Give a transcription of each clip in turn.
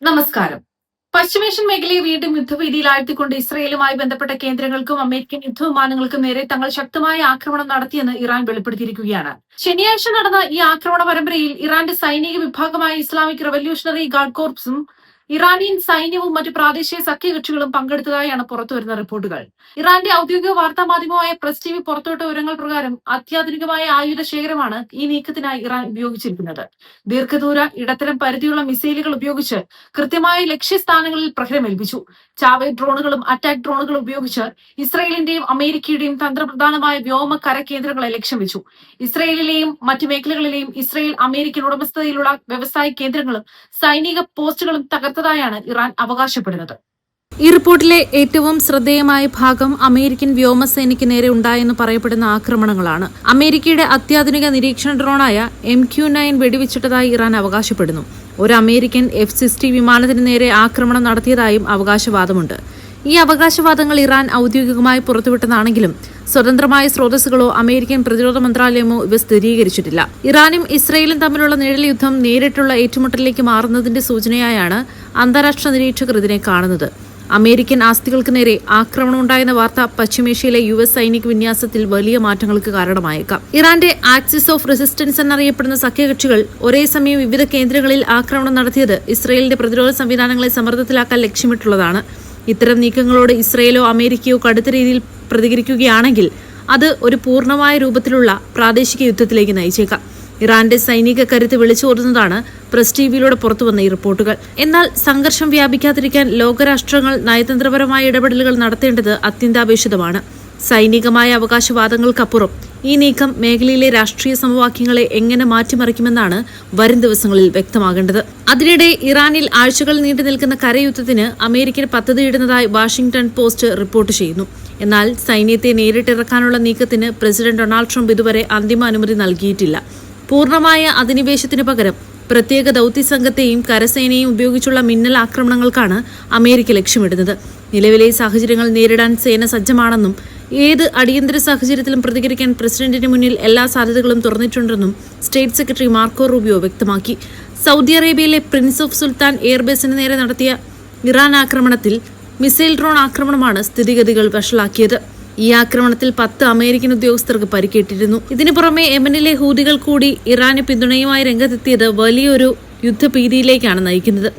നമസ്കാരം. പശ്ചിമേഷ്യൻ മേഖലയെ വീണ്ടും യുദ്ധഭീതിയിലാഴ്ത്തിക്കൊണ്ട് ഇസ്രയേലുമായി ബന്ധപ്പെട്ട കേന്ദ്രങ്ങൾക്കും അമേരിക്കൻ യുദ്ധവിമാനങ്ങൾക്കും നേരെ തങ്ങൾ ശക്തമായ ആക്രമണം നടത്തിയെന്ന് ഇറാൻ വെളിപ്പെടുത്തിയിരിക്കുകയാണ്. ശനിയാഴ്ച നടന്ന ഈ ആക്രമണ പരമ്പരയിൽ ഇറാന്റെ സൈനിക വിഭാഗമായ ഇസ്ലാമിക് റവല്യൂഷണറി ഗാർഡ് കോർപ്സും ഇറാനിയൻ സൈന്യവും മറ്റ് പ്രാദേശിക സഖ്യകക്ഷികളും പങ്കെടുത്തതായാണ് പുറത്തുവരുന്ന റിപ്പോർട്ടുകൾ. ഇറാന്റെ ഔദ്യോഗിക വാർത്താ മാധ്യമമായ പ്രസ് ടിവി പുറത്തുവിട്ട വിവരങ്ങൾ പ്രകാരം അത്യാധുനികമായ ആയുധ ശേഖരമാണ് ഈ നീക്കത്തിനായി ഇറാൻ ഉപയോഗിച്ചിരിക്കുന്നത്. ദീർഘദൂര ഇടത്തരം പരിധിയുള്ള മിസൈലുകൾ ഉപയോഗിച്ച് കൃത്യമായ ലക്ഷ്യസ്ഥാനങ്ങളിൽ പ്രഹരമേൽപ്പിച്ചു. ചാവേർ ഡ്രോണുകളും അറ്റാക്ക് ഡ്രോണുകളും ഉപയോഗിച്ച് ഇസ്രയേലിന്റെയും അമേരിക്കയുടെയും തന്ത്രപ്രധാനമായ വ്യോമ കര കേന്ദ്രങ്ങളെ ലക്ഷ്യം വെച്ചു. ഇസ്രയേലിലെയും മറ്റ് മേഖലകളിലെയും ഇസ്രയേൽ അമേരിക്കൻ ഉടമസ്ഥതയിലുള്ള വ്യവസായ കേന്ദ്രങ്ങളും സൈനിക പോസ്റ്റുകളും തകർത്തതായാണ് ഇറാൻ അവകാശപ്പെടുന്നത്. ഈ റിപ്പോർട്ടിലെ ഏറ്റവും ശ്രദ്ധേയമായ ഭാഗം അമേരിക്കൻ വ്യോമസേനയ്ക്ക് നേരെ ഉണ്ടായെന്ന് പറയപ്പെടുന്ന ആക്രമണങ്ങളാണ്. അമേരിക്കയുടെ അത്യാധുനിക നിരീക്ഷണ ഡ്രോണായ MQ-9 വെടിവെച്ചിട്ടതായി ഇറാൻ അവകാശപ്പെടുന്നു. ഒരു അമേരിക്കൻ F-60 വിമാനത്തിന് നേരെ ആക്രമണം നടത്തിയതായും അവകാശവാദമുണ്ട്. ഈ അവകാശവാദങ്ങൾ ഇറാൻ ഔദ്യോഗികമായി പുറത്തുവിട്ടതാണെങ്കിലും സ്വതന്ത്രമായ സ്രോതസ്സുകളോ അമേരിക്കൻ പ്രതിരോധ മന്ത്രാലയമോ ഇവ സ്ഥിരീകരിച്ചിട്ടില്ല. ഇറാനും ഇസ്രയേലും തമ്മിലുള്ള നിഴൽ യുദ്ധം നേരിട്ടുള്ള ഏറ്റുമുട്ടലിലേക്ക് മാറുന്നതിന്റെ സൂചനയായാണ് അന്താരാഷ്ട്ര നിരീക്ഷകർ ഇതിനെ കാണുന്നത്. അമേരിക്കൻ ആസ്തികൾക്ക് നേരെ ആക്രമണമുണ്ടായെന്ന വാർത്ത പശ്ചിമേഷ്യയിലെ US സൈനിക വിന്യാസത്തിൽ വലിയ മാറ്റങ്ങൾക്ക് കാരണമായേക്കാം. ഇറാന്റെ ആക്സിസ് ഓഫ് റെസിസ്റ്റൻസ് എന്നറിയപ്പെടുന്ന സഖ്യകക്ഷികൾ ഒരേ സമയം വിവിധ കേന്ദ്രങ്ങളിൽ ആക്രമണം നടത്തിയത് ഇസ്രയേലിന്റെ പ്രതിരോധ സംവിധാനങ്ങളെ സമ്മർദ്ദത്തിലാക്കാൻ ലക്ഷ്യമിട്ടുള്ളതാണ്. ഇത്തരം നീക്കങ്ങളോട് ഇസ്രയേലോ അമേരിക്കയോ കടുത്ത രീതിയിൽ പ്രതികരിക്കുകയാണെങ്കിൽ അത് ഒരു പൂർണ്ണമായ രൂപത്തിലുള്ള പ്രാദേശിക യുദ്ധത്തിലേക്ക് നയിച്ചേക്കാം. ഇറാന്റെ സൈനിക കരുത്ത് വിളിച്ചോതുന്നതാണ് പ്രസ് ടിവിയിലൂടെ പുറത്തുവന്ന ഈ റിപ്പോർട്ടുകൾ. എന്നാൽ സംഘർഷം വ്യാപിക്കാതിരിക്കാൻ ലോകരാഷ്ട്രങ്ങൾ നയതന്ത്രപരമായ ഇടപെടലുകൾ നടത്തേണ്ടത് അത്യന്താപേക്ഷിതമാണ്. സൈനികമായ അവകാശവാദങ്ങൾക്കപ്പുറം ഈ നീക്കം മേഖലയിലെ രാഷ്ട്രീയ സമവാക്യങ്ങളെ എങ്ങനെ മാറ്റിമറിക്കുമെന്നാണ് വരും ദിവസങ്ങളിൽ വ്യക്തമാകേണ്ടത്. അതിനിടെ ഇറാനിൽ ആഴ്ചകൾ നീണ്ടു നിൽക്കുന്ന കരയുദ്ധത്തിന് അമേരിക്കൻ പദ്ധതിയിടുന്നതായി വാഷിംഗ്ടൺ പോസ്റ്റ് റിപ്പോർട്ട് ചെയ്യുന്നു. എന്നാൽ സൈന്യത്തെ നേരിട്ടിറക്കാനുള്ള നീക്കത്തിന് പ്രസിഡന്റ് ഡൊണാൾഡ് ട്രംപ് ഇതുവരെ അന്തിമ അനുമതി നൽകിയിട്ടില്ല. പൂർണ്ണമായ അധിനിവേശത്തിന് പകരം പ്രത്യേക ദൌത്യ സംഘത്തെയും കരസേനയും ഉപയോഗിച്ചുള്ള മിന്നൽ ആക്രമണങ്ങൾക്കാണ് അമേരിക്ക ലക്ഷ്യമിടുന്നത്. നിലവിലെ സാഹചര്യങ്ങൾ നേരിടാൻ സേന സജ്ജമാണെന്നും ഏത് അടിയന്തര സാഹചര്യത്തിലും പ്രതികരിക്കാൻ പ്രസിഡന്റിന് മുന്നിൽ എല്ലാ സാധ്യതകളും തുറന്നിട്ടുണ്ടെന്നും സ്റ്റേറ്റ് സെക്രട്ടറി മാർക്കോ റൂബിയോ വ്യക്തമാക്കി. സൗദി അറേബ്യയിലെ പ്രിൻസ് ഓഫ് സുൽത്താൻ എയർബേസിന് നേരെ നടത്തിയ ഇറാൻ ആക്രമണത്തിൽ മിസൈൽ ഡ്രോൺ ആക്രമണമാണ് സ്ഥിതിഗതികൾ വഷളാക്കിയത്. ഈ ആക്രമണത്തിൽ 10 അമേരിക്കൻ ഉദ്യോഗസ്ഥർക്ക് പരിക്കേറ്റിരുന്നു. ഇതിനു പുറമെ യമനിലെ ഹൂതികൾ കൂടി ഇറാന് പിന്തുണയുമായി രംഗത്തെത്തിയത് വലിയൊരു യുദ്ധഭീതിയിലേക്കാണ് നയിക്കുന്നത്.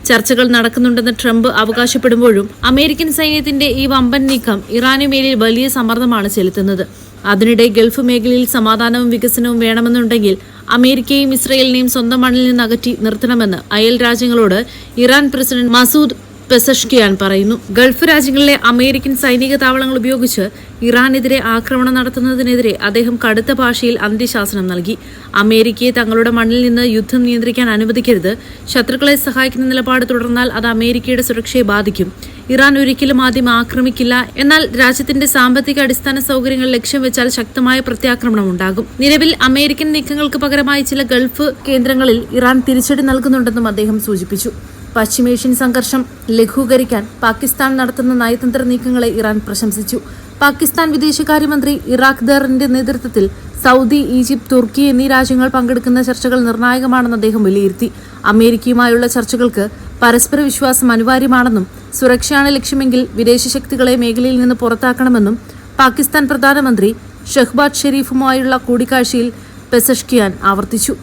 ചർച്ചകൾ നടക്കുന്നുണ്ടെന്ന് ട്രംപ് അവകാശപ്പെടുമ്പോഴും അമേരിക്കൻ സൈന്യത്തിന്റെ ഈ വമ്പൻ നീക്കം ഇറാനു മേലിൽ വലിയ സമ്മർദ്ദമാണ് ചെലുത്തുന്നത്. അതിനിടെ ഗൾഫ് മേഖലയിൽ സമാധാനവും വികസനവും വേണമെന്നുണ്ടെങ്കിൽ അമേരിക്കയും ഇസ്രയേലിനെയും സ്വന്തം മണ്ണിൽ നിന്ന് അകറ്റി നിർത്തണമെന്ന് അയൽ രാജ്യങ്ങളോട് ഇറാൻ പ്രസിഡന്റ് മസൂദ് പെസഷ്കിയാൻ പറയുന്നു. ഗൾഫ് രാജ്യങ്ങളിലെ അമേരിക്കൻ സൈനിക താവളങ്ങൾ ഉപയോഗിച്ച് ഇറാനെതിരെ ആക്രമണം നടത്തുന്നതിനെതിരെ അദ്ദേഹം കടുത്ത ഭാഷയിൽ അന്ത്യശാസനം നൽകി. അമേരിക്കയെ തങ്ങളുടെ മണ്ണിൽ നിന്ന് യുദ്ധം നിയന്ത്രിക്കാൻ അനുവദിക്കരുത്. ശത്രുക്കളെ സഹായിക്കുന്ന നിലപാട് തുടർന്നാൽ അത് അമേരിക്കയുടെ സുരക്ഷയെ ബാധിക്കും. ഇറാൻ ഒരിക്കലും ആദ്യം ആക്രമിക്കില്ല. എന്നാൽ രാജ്യത്തിന്റെ സാമ്പത്തിക അടിസ്ഥാന സൗകര്യങ്ങൾ ലക്ഷ്യം വെച്ചാൽ ശക്തമായ പ്രത്യാക്രമണം ഉണ്ടാകും. നിലവിൽ അമേരിക്കൻ നീക്കങ്ങൾക്ക് പകരമായി ചില ഗൾഫ് കേന്ദ്രങ്ങളിൽ ഇറാൻ തിരിച്ചടി നൽകുന്നുണ്ടെന്നും അദ്ദേഹം സൂചിപ്പിച്ചു. പശ്ചിമേഷ്യൻ സംഘർഷം ലഘൂകരിക്കാൻ പാകിസ്ഥാൻ നടത്തുന്ന നയതന്ത്ര നീക്കങ്ങളെ ഇറാൻ പ്രശംസിച്ചു. പാകിസ്ഥാൻ വിദേശകാര്യമന്ത്രി ഇറാഖ് ദറിന്റെ നേതൃത്വത്തിൽ സൗദി, ഈജിപ്ത്, തുർക്കി എന്നീ രാജ്യങ്ങൾ പങ്കെടുക്കുന്ന ചർച്ചകൾ നിർണായകമാണെന്ന് അദ്ദേഹം വിലയിരുത്തി. അമേരിക്കയുമായുള്ള ചർച്ചകൾക്ക് പരസ്പര വിശ്വാസം അനിവാര്യമാണെന്നും സുരക്ഷയാണ് ലക്ഷ്യമെങ്കിൽ വിദേശ ശക്തികളെ മേഖലയിൽ നിന്ന് പുറത്താക്കണമെന്നും പാകിസ്ഥാൻ പ്രധാനമന്ത്രി ഷഹ്ബാസ് ഷെരീഫുമായുള്ള കൂടിക്കാഴ്ചയിൽ പെസഷ്കിയാൻ ആവർത്തിച്ചു.